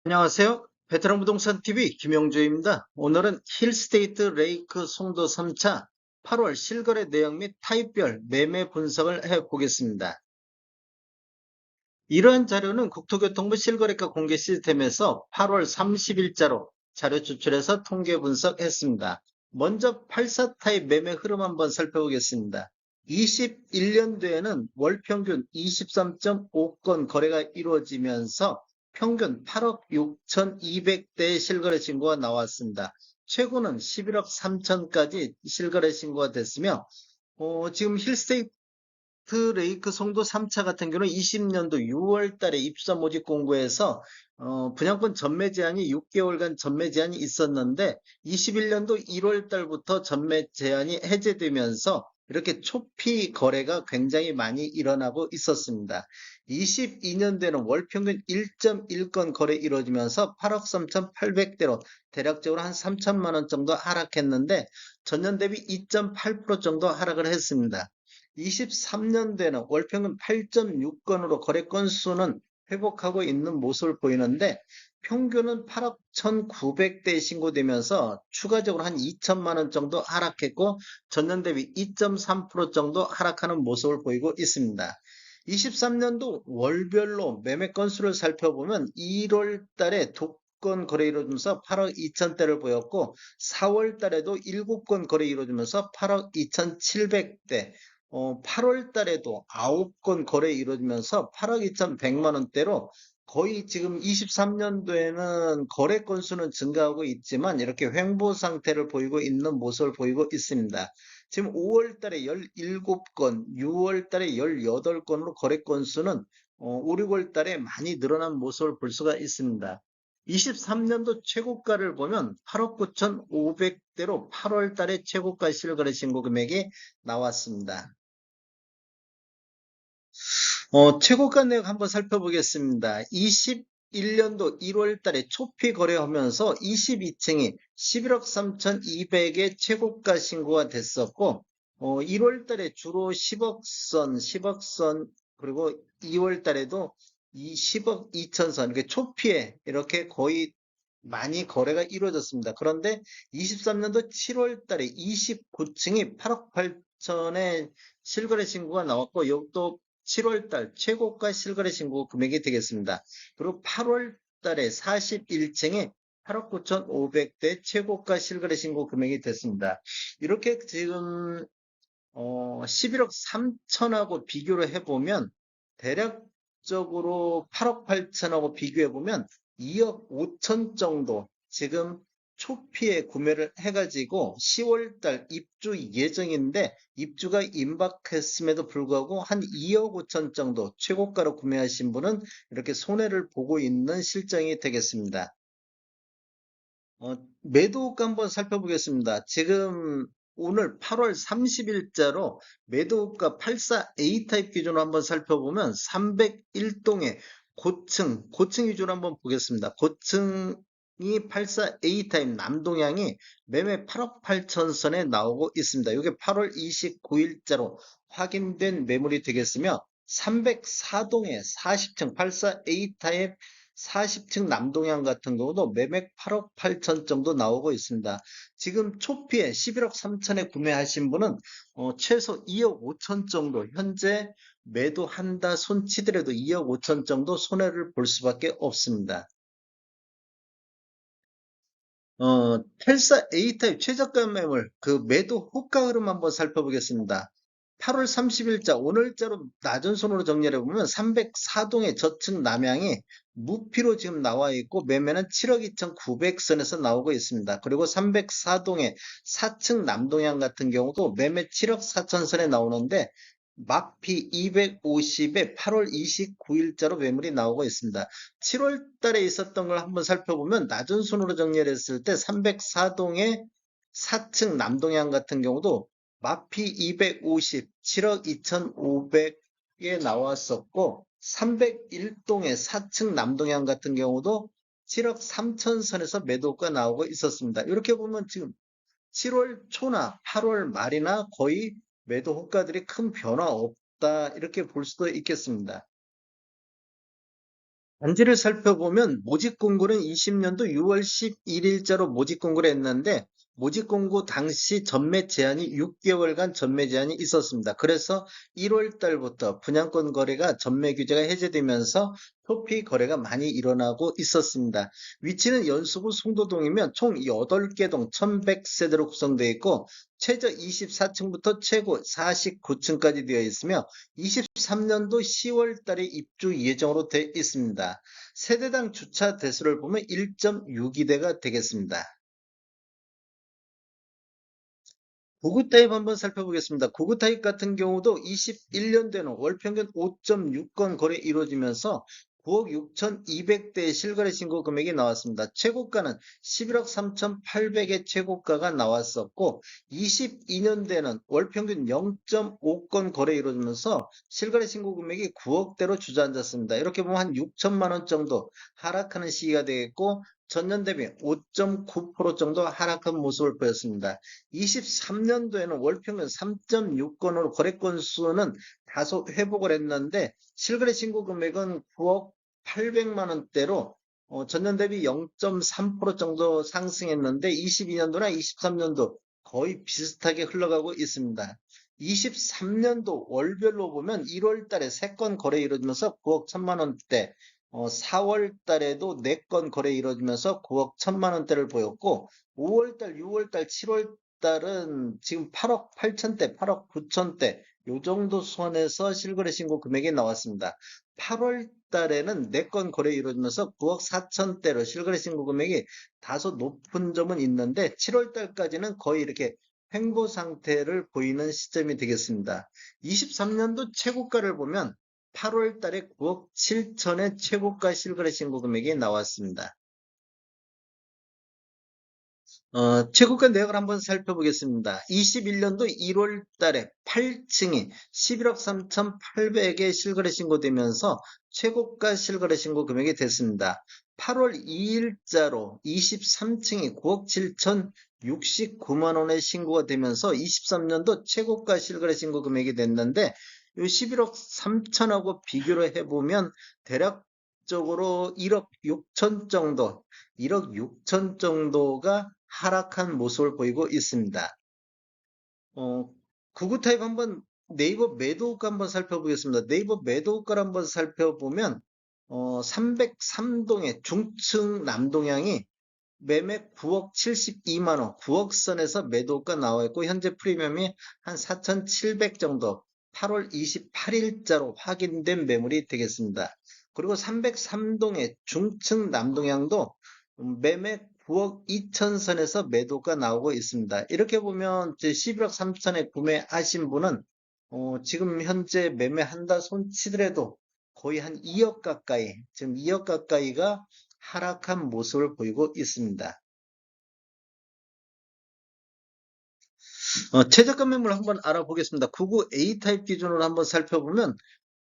안녕하세요. 베테랑 부동산 TV 김영주입니다. 오늘은 힐스테이트 레이크 송도 3차 8월 실거래 내용 및 타입별 매매 분석을 해보겠습니다. 이러한 자료는 국토교통부 실거래가 공개 시스템에서 8월 30일자로 자료 추출해서 통계 분석했습니다. 먼저 84 타입 매매 흐름 한번 살펴보겠습니다. 21년도에는 월 평균 23.5건 거래가 이루어지면서 평균 8억 6,200대의 실거래 신고가 나왔습니다. 최고는 11억 3천까지 실거래 신고가 됐으며, 지금 힐스테이트 레이크 송도 3차 같은 경우는 20년도 6월 달에 입주자 모집 공고에서 분양권 전매 제한이 6개월간 전매 제한이 있었는데 21년도 1월 달부터 전매 제한이 해제되면서 이렇게 초피 거래가 굉장히 많이 일어나고 있었습니다. 22년도에는 월 평균 1.1건 거래 이루어지면서 8억 3,800대로 대략적으로 한 3천만 원 정도 하락했는데 전년 대비 2.8% 정도 하락을 했습니다. 23년도에는 월 평균 8.6건으로 거래 건수는 회복하고 있는 모습을 보이는데 평균은 8억 1,900대 신고되면서 추가적으로 한 2천만 원 정도 하락했고 전년 대비 2.3% 정도 하락하는 모습을 보이고 있습니다. 23년도 월별로 매매 건수를 살펴보면 1월 달에 2건 거래 이루어지면서 8억 2천대를 보였고 4월 달에도 7건 거래 이루어지면서 8억 2,700대, 8월 달에도 9건 거래 이루어지면서 8억 2,100만 원대로 거의 지금 23년도에는 거래 건수는 증가하고 있지만 이렇게 횡보 상태를 보이고 있는 모습을 보이고 있습니다. 지금 5월 달에 17건, 6월 달에 18건으로 거래 건수는 5, 6월 달에 많이 늘어난 모습을 볼 수가 있습니다. 23년도 최고가를 보면 8억 9,500대로 8월 달에 최고가 실거래 신고 금액이 나왔습니다. 최고가 내역 한번 살펴보겠습니다. 21년도 1월 달에 초피 거래하면서 22층이 11억 3,200의 최고가 신고가 됐었고, 1월 달에 주로 10억 선, 10억 선, 그리고 2월 달에도 이 10억 2천 선, 이렇게 초피에 이렇게 거의 많이 거래가 이루어졌습니다. 그런데 23년도 7월 달에 29층이 8억 8천의 실거래 신고가 나왔고, 이것도 7월 달 최고가 실거래 신고 금액이 되겠습니다. 그리고 8월 달에 41층에 8억 9,500대 최고가 실거래 신고 금액이 됐습니다. 이렇게 지금 11억 3천하고 비교를 해보면 대략적으로 8억 8천하고 비교해보면 2억 5천 정도 지금 초피에 구매를 해가지고 10월달 입주 예정인데 입주가 임박했음에도 불구하고 한 2억 5천 정도 최고가로 구매하신 분은 이렇게 손해를 보고 있는 실정이 되겠습니다. 매도가 한번 살펴보겠습니다. 지금 오늘 8월 30일자로 매도가 84A 타입 기준으로 한번 살펴보면 301동의 고층 위주로 한번 보겠습니다. 고층이 84A 타입 남동향이 매매 8억 8천 선에 나오고 있습니다. 이게 8월 29일자로 확인된 매물이 되겠으며 304동의 40층 84A 타입 40층 남동향 같은 경우도 매매 8억 8천 정도 나오고 있습니다. 지금 초피에 11억 3천에 구매하신 분은 최소 2억 5천 정도 현재 매도한다 손치더라도 2억 5천 정도 손해를 볼 수밖에 없습니다. 84A 타입 최저가 매물 그 매도 호가 흐름 한번 살펴보겠습니다. 8월 30일자 오늘자로 낮은 손으로 정리해 보면 304동의 저층 남향이 무피로 지금 나와 있고 매매는 7억 2,900선에서 나오고 있습니다. 그리고 304동의 4층 남동향 같은 경우도 매매 7억 4천선에 나오는데 마피 250에 8월 29일자로 매물이 나오고 있습니다. 7월 달에 있었던 걸 한번 살펴보면 낮은 순으로 정리를 했을 때 304동의 4층 남동향 같은 경우도 마피 250, 7억 2,500에 나왔었고 301동의 4층 남동향 같은 경우도 7억 3천 선에서 매도가 나오고 있었습니다. 이렇게 보면 지금 7월 초나 8월 말이나 거의 매도 호가들이 큰 변화 없다 이렇게 볼 수도 있겠습니다. 단지를 살펴보면 모집 공고는 20년도 6월 11일자로 모집 공고를 했는데 모집 공고 당시 전매 제한이 6개월간 전매 제한이 있었습니다. 그래서 1월 달부터 분양권 거래가 전매 규제가 해제되면서 토피 거래가 많이 일어나고 있었습니다. 위치는 연수구 송도동이면 총 8개 동 1100세대로 구성되어 있고 최저 24층부터 최고 49층까지 되어 있으며 23년도 10월 달에 입주 예정으로 되어 있습니다. 세대당 주차 대수를 보면 1.62대가 되겠습니다. 고급 타입 한번 살펴보겠습니다. 고급 타입 같은 경우도 21년도에는 월 평균 5.6건 거래 이루어지면서 9억 6,200대의 실거래 신고 금액이 나왔습니다. 최고가는 11억 3,800의 최고가가 나왔었고 22년대는 월 평균 0.5건 거래 이루어지면서 실거래 신고 금액이 9억대로 주저앉았습니다. 이렇게 보면 한 6천만 원 정도 하락하는 시기가 되겠고 전년 대비 5.9% 정도 하락한 모습을 보였습니다. 23년도에는 월평균 3.6건으로 거래 건수는 다소 회복을 했는데 실거래 신고 금액은 9억 800만 원대로 전년 대비 0.3% 정도 상승했는데 22년도나 23년도 거의 비슷하게 흘러가고 있습니다. 23년도 월별로 보면 1월 달에 3건 거래 이루어지면서 9억 1천만 원대, 4월 달에도 4건 거래 이루어지면서 9억 1천만 원대를 보였고 5월 달, 6월 달, 7월 달은 지금 8억 8천대, 8억 9천대 요 정도 선에서 실거래 신고 금액이 나왔습니다. 8월 달에는 4건 거래 이루어지면서 9억 4천대로 실거래 신고 금액이 다소 높은 점은 있는데 7월 달까지는 거의 이렇게 횡보 상태를 보이는 시점이 되겠습니다. 23년도 최고가를 보면 8월 달에 9억 7천의 최고가 실거래 신고 금액이 나왔습니다. 최고가 내역을 한번 살펴보겠습니다. 21년도 1월 달에 8층이 11억 3,800에 실거래 신고되면서 최고가 실거래 신고 금액이 됐습니다. 8월 2일자로 23층이 9억 7,069만 원에 신고가 되면서 23년도 최고가 실거래 신고 금액이 됐는데 이 11억 3천하고 비교를 해보면 대략적으로 1억 6천 정도 1억 6천 정도가 하락한 모습을 보이고 있습니다. 어, 구글 타입 한번 네이버 매도가 한번 살펴보겠습니다. 네이버 매도가를 한번 살펴보면 303동의 중층 남동향이 매매 9억 72만 원, 9억 선에서 매도가 나와 있고 현재 프리미엄이 한 4,700 정도 8월 28일자로 확인된 매물이 되겠습니다. 그리고 303동의 중층 남동향도 매매 9억 2천 선에서 매도가 나오고 있습니다. 이렇게 보면 11억 3천에 구매하신 분은 지금 현재 매매한다 손치더라도 거의 한 2억 가까이, 지금 2억 가까이가 하락한 모습을 보이고 있습니다. 최저가 매물 한번 알아보겠습니다. 99 A타입 기준으로 한번 살펴보면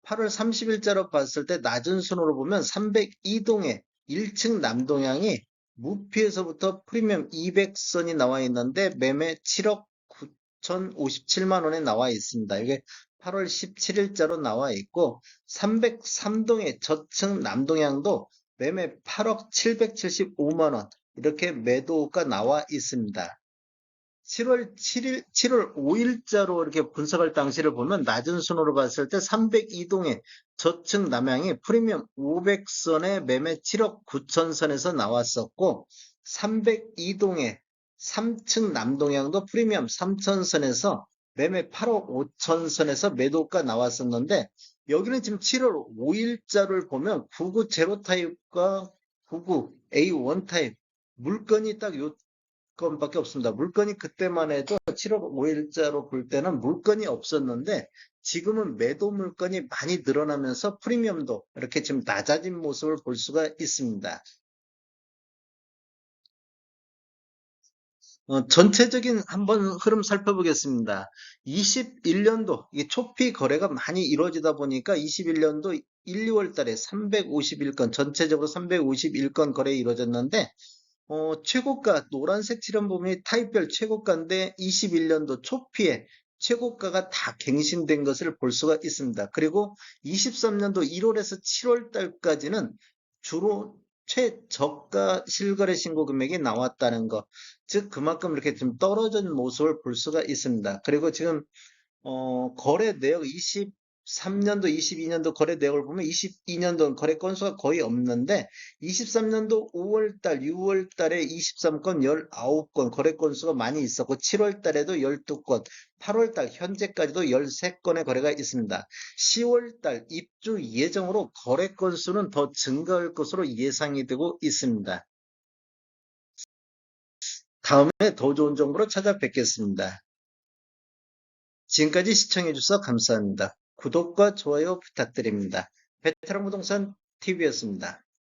8월 30일자로 봤을 때 낮은 순으로 보면 302동에 1층 남동향이 무피에서부터 프리미엄 200선이 나와 있는데 매매 7억 9,057만 원에 나와 있습니다. 이게 8월 17일자로 나와 있고 303동의 저층 남동향도 매매 8억 775만 원 이렇게 매도가 나와 있습니다. 7월 7일, 7월 5일자로 이렇게 분석할 당시를 보면 낮은 순으로 봤을 때 302동의 저층 남향이 프리미엄 500선에 매매 7억 9천 선에서 나왔었고 302동의 3층 남동향도 프리미엄 3천선에서 매매 8억 5천 선에서 매도가 나왔었는데 여기는 지금 7월 5일자를 보면 99 제로 타입과 99 A1 타입 물건이 딱 요 건밖에 없습니다. 물건이 그때만 해도 7월 5일자로 볼 때는 물건이 없었는데 지금은 매도 물건이 많이 늘어나면서 프리미엄도 이렇게 지금 낮아진 모습을 볼 수가 있습니다. 전체적인 한번 흐름 살펴보겠습니다. 21년도 이게 초피 거래가 많이 이루어지다 보니까 21년도 1, 2월 달에 351건 전체적으로 351건 거래 이루어졌는데 최고가 노란색 칠한 부분이 타입별 최고가인데 21년도 초피에 최고가가 다 갱신된 것을 볼 수가 있습니다. 그리고 23년도 1월에서 7월 달까지는 주로 최저가 실거래 신고 금액이 나왔다는 거, 즉 그만큼 이렇게 좀 떨어진 모습을 볼 수가 있습니다. 그리고 지금 거래 내역 23년도, 22년도 거래 내역을 보면 22년도 거래 건수가 거의 없는데 23년도 5월달, 6월달에 23건, 19건 거래 건수가 많이 있었고 7월달에도 12건, 8월달 현재까지도 13건의 거래가 있습니다. 10월달 입주 예정으로 거래 건수는 더 증가할 것으로 예상이 되고 있습니다. 다음에 더 좋은 정보로 찾아뵙겠습니다. 지금까지 시청해주셔서 감사합니다. 구독과 좋아요 부탁드립니다. 베테랑 부동산 TV였습니다.